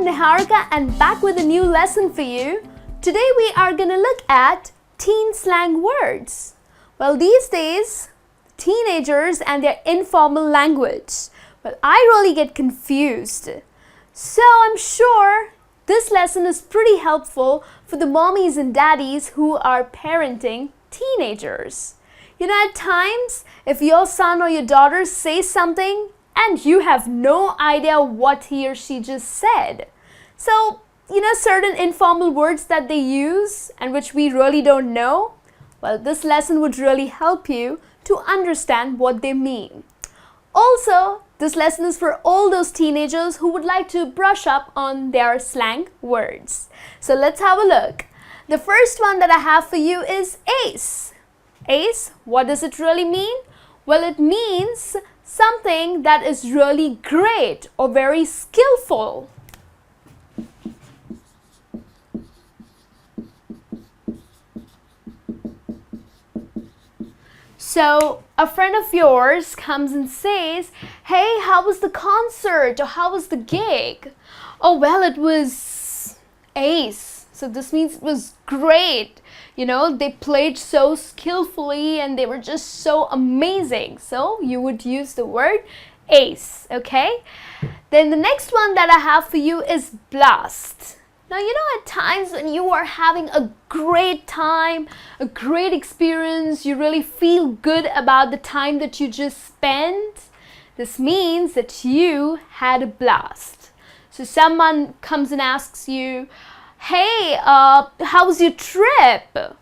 Niharika and back with a new lesson for you. Today we are going to look at teen slang words. Well, these days, teenagers and their informal language. Well, I really get confused. So I'm sure this lesson is pretty helpful for the mommies and daddies who are parenting teenagers. You know, at times, if your son or your daughter says something and you have no idea what he or she just said. So, you know, certain informal words that they use and which we really don't know. Well, this lesson would really help you to understand what they mean. Also, this lesson is for all those teenagers who would like to brush up on their slang words. So let's have a look. The first one that I have for you is ace. Ace, what does it really mean? Well, it means something that is really great or very skillful. So a friend of yours comes and says, hey, how was the concert or how was the gig? Oh, well, it was ace. So this means it was great. You know, they played so skillfully and they were just so amazing. So you would use the word ace, okay? Then the next one that I have for you is blast. Now, you know, at times when you are having a great time, a great experience, you really feel good about the time that you just spent. This means that you had a blast. So someone comes and asks you, hey, how was your trip?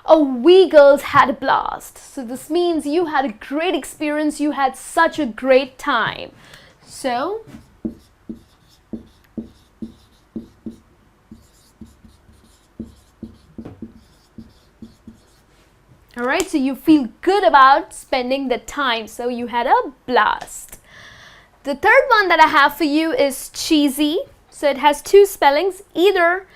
Oh, we girls had a blast. So this means you had a great experience, you had such a great time. So, alright, so you feel good about spending the time, so you had a blast. The third one that I have for you is cheesy. So it has two spellings, either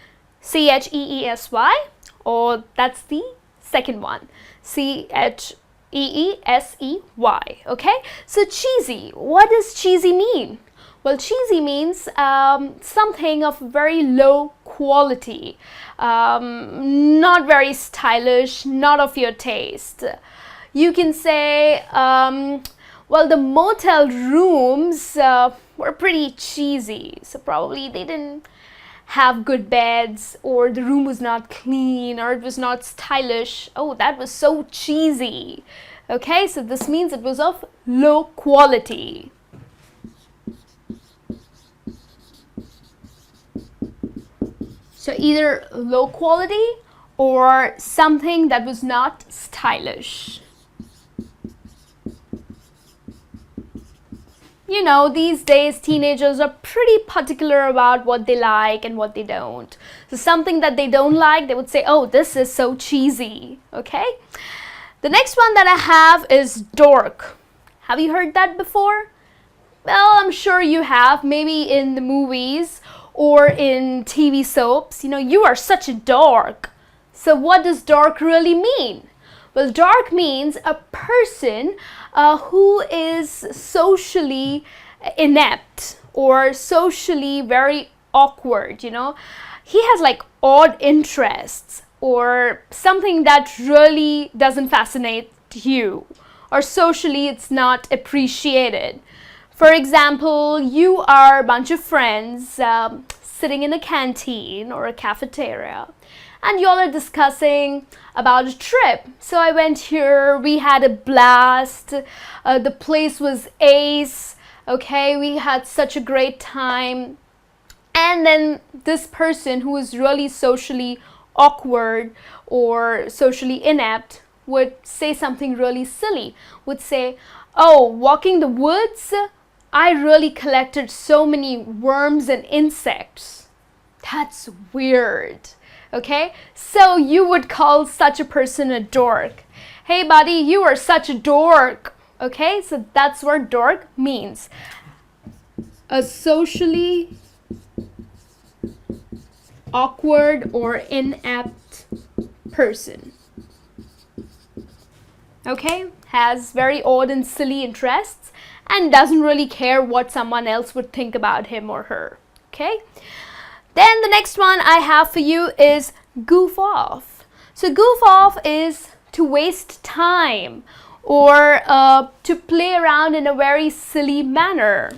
C-H-E-E-S-Y or that's the second one, C-H-E-E-S-E-Y, okay? So cheesy, what does cheesy mean? Well, cheesy means something of very low quality, not very stylish, not of your taste. You can say, well, the motel rooms were pretty cheesy, so probably they didn't have good beds, or the room was not clean, or it was not stylish. Oh, that was so cheesy. Okay, so this means it was of low quality. So either low quality or something that was not stylish. You know, these days teenagers are pretty particular about what they like and what they don't. So something that they don't like, they would say, oh, this is so cheesy, okay? The next one that I have is dork. Have you heard that before? Well, I'm sure you have, maybe in the movies or in TV soaps. You know, you are such a dork. So what does dork really mean? Well, dork means a person who is socially inept or socially very awkward, you know. He has like odd interests or something that really doesn't fascinate you, or socially it's not appreciated. For example, you are a bunch of friends sitting in a canteen or a cafeteria, and y'all are discussing about a trip. So I went here, we had a blast, the place was ace, okay, we had such a great time. And then this person who is really socially awkward or socially inept would say something really silly, would say, oh, walking the woods, I really collected so many worms and insects. That's weird. Okay, so you would call such a person a dork. Hey buddy, you are such a dork. Okay, so that's what dork means. A socially awkward or inept person. Okay, has very odd and silly interests and doesn't really care what someone else would think about him or her. Okay. Then the next one I have for you is goof off. So goof off is to waste time or to play around in a very silly manner.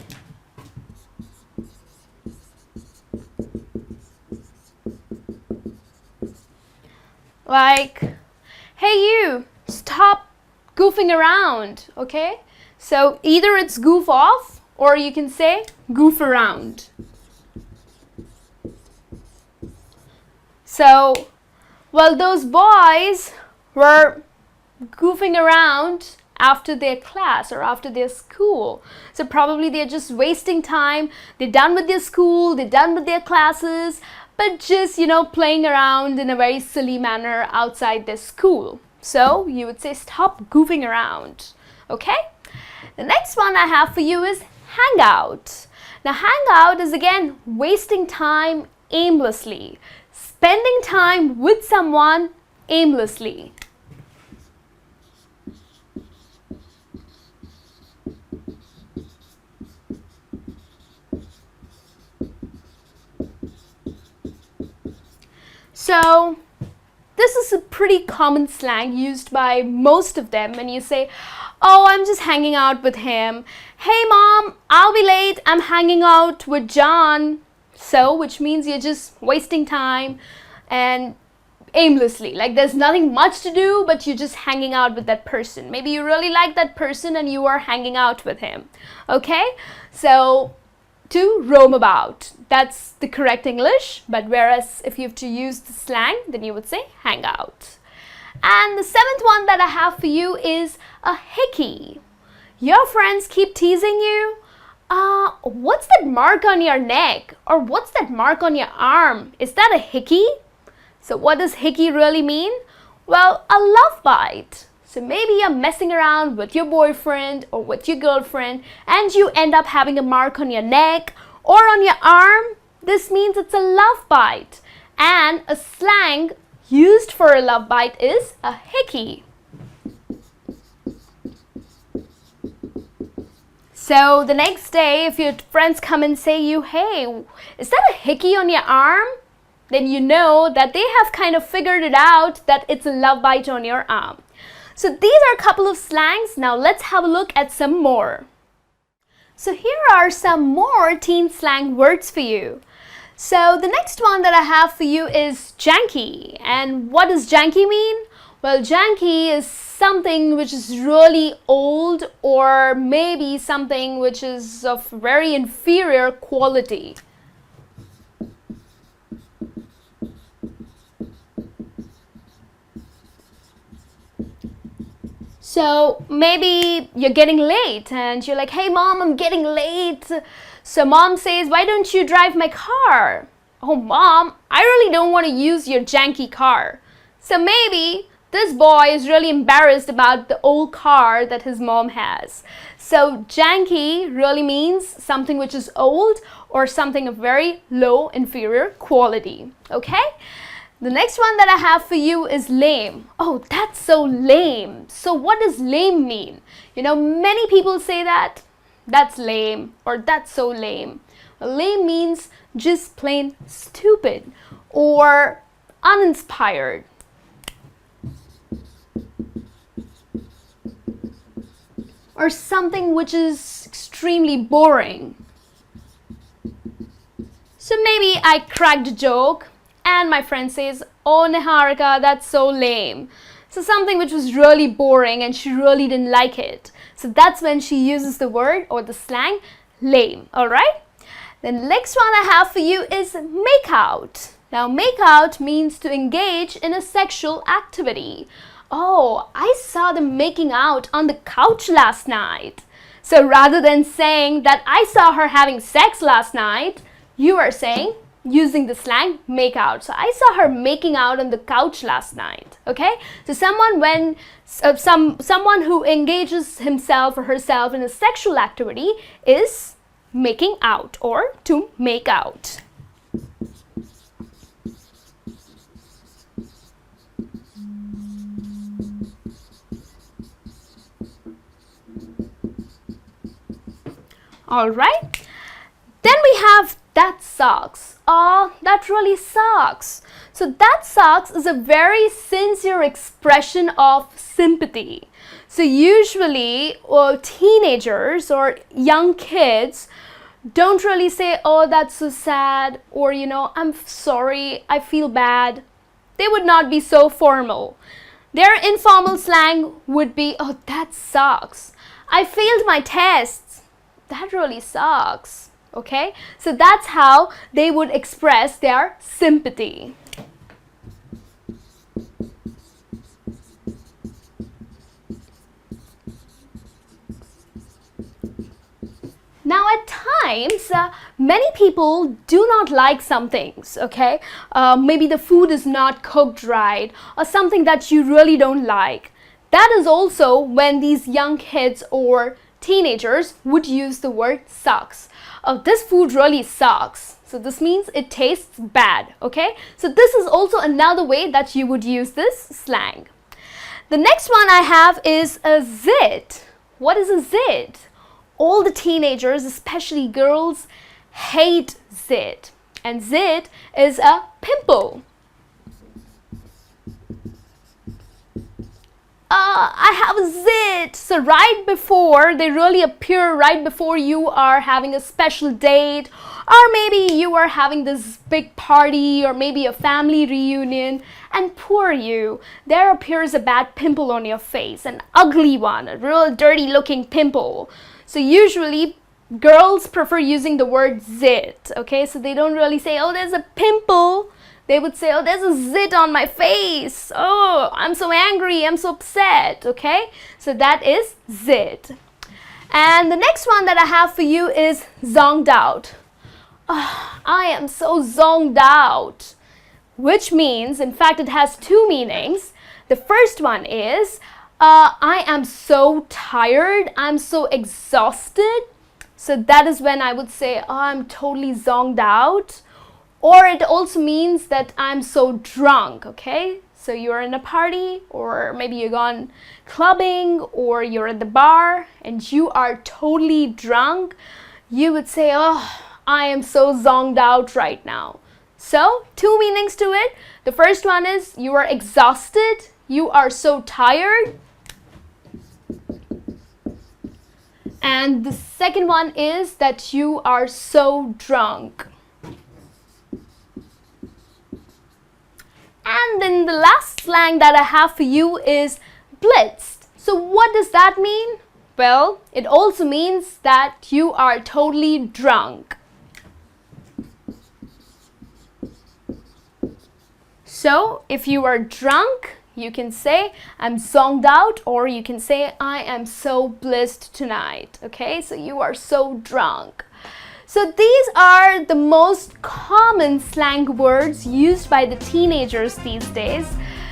Like, hey you, stop goofing around, okay? So either it's goof off or you can say goof around. So, well, those boys were goofing around after their class or after their school. So probably they're just wasting time. They're done with their school, they're done with their classes, but just, playing around in a very silly manner outside their school. So you would say stop goofing around. Okay? The next one I have for you is hang out. Now hang out is again wasting time aimlessly. Spending time with someone aimlessly. So this is a pretty common slang used by most of them when you say, oh, I'm just hanging out with him. Hey mom, I'll be late. I'm hanging out with John. So, which means you're just wasting time and aimlessly. Like there's nothing much to do, but you're just hanging out with that person. Maybe you really like that person and you are hanging out with him. Okay? So, to roam about. That's the correct English. But whereas if you have to use the slang, then you would say hang out. And the seventh one that I have for you is a hickey. Your friends keep teasing you. What's that mark on your neck? Or what's that mark on your arm? Is that a hickey? So what does hickey really mean? Well, a love bite. So maybe you're messing around with your boyfriend or with your girlfriend and you end up having a mark on your neck or on your arm. This means it's a love bite. And a slang used for a love bite is a hickey. So the next day, if your friends come and say you, hey, is that a hickey on your arm? Then you know that they have kind of figured it out that it's a love bite on your arm. So these are a couple of slangs. Now let's have a look at some more. So here are some more teen slang words for you. So the next one that I have for you is janky. And what does janky mean? Well, janky is something which is really old or maybe something which is of very inferior quality. So maybe you're getting late and you're like, hey mom, I'm getting late. So mom says, why don't you drive my car? Oh mom, I really don't want to use your janky car. So maybe this boy is really embarrassed about the old car that his mom has. So janky really means something which is old or something of very low inferior quality. Okay? The next one that I have for you is lame. Oh, that's so lame. So what does lame mean? Many people say that. That's lame or that's so lame. Well, lame means just plain stupid or uninspired. Or something which is extremely boring. So maybe I cracked a joke and my friend says, oh Niharika, that's so lame. So something which was really boring and she really didn't like it. So that's when she uses the word or the slang lame. Alright? The next one I have for you is make out. Now make out means to engage in a sexual activity. Oh, I saw them making out on the couch last night. So rather than saying that I saw her having sex last night, you are saying, using the slang, make out. So I saw her making out on the couch last night. Okay? So someone who engages himself or herself in a sexual activity is making out or to make out. Alright, then we have that sucks. "Oh, that really sucks." So that sucks is a very sincere expression of sympathy. So usually teenagers or young kids don't really say, "Oh, that's so sad," or "I'm sorry, I feel bad." They would not be so formal. Their informal slang would be, "Oh, that sucks. I failed my tests. That really sucks." Okay? So that's how they would express their sympathy. Now, at times, many people do not like some things, okay? Maybe the food is not cooked right or something that you really don't like. That is also when these young kids or teenagers would use the word sucks. "Oh, this food really sucks." So this means it tastes bad, okay? So this is also another way that you would use this slang. The next one I have is a zit. What is a zit? All the teenagers, especially girls, hate zit. And zit is a pimple. "I have a zit." So right before, they really appear right before you are having a special date, or maybe you are having this big party, or maybe a family reunion, and poor you, there appears a bad pimple on your face, an ugly one, a real dirty looking pimple. So usually girls prefer using the word zit, okay? So they don't really say, "Oh, there's a pimple." They would say, "Oh, there's a zit on my face. Oh, I'm so angry, I'm so upset," okay? So that is zit. And the next one that I have for you is zonged out. "Oh, I am so zonged out," which means, in fact, it has two meanings. The first one is, I am so tired, I'm so exhausted. So that is when I would say, "Oh, I'm totally zonged out." Or it also means that I'm so drunk, okay? So you're in a party, or maybe you're gone clubbing, or you're at the bar and you are totally drunk. You would say, "Oh, I am so zonged out right now." So two meanings to it. The first one is you are exhausted, you are so tired. And the second one is that you are so drunk. And then the last slang that I have for you is blitzed. So what does that mean? Well, it also means that you are totally drunk. So if you are drunk, you can say, "I'm zonged out," or you can say, "I am so blitzed tonight." Okay, so you are so drunk. So these are the most common slang words used by the teenagers these days.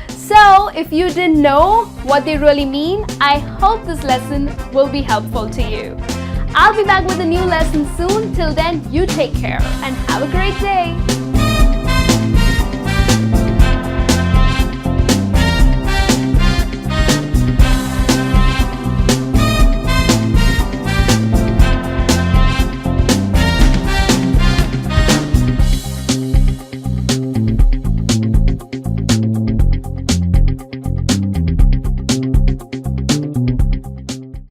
So if you didn't know what they really mean, I hope this lesson will be helpful to you. I'll be back with a new lesson soon. Till then, you take care and have a great day.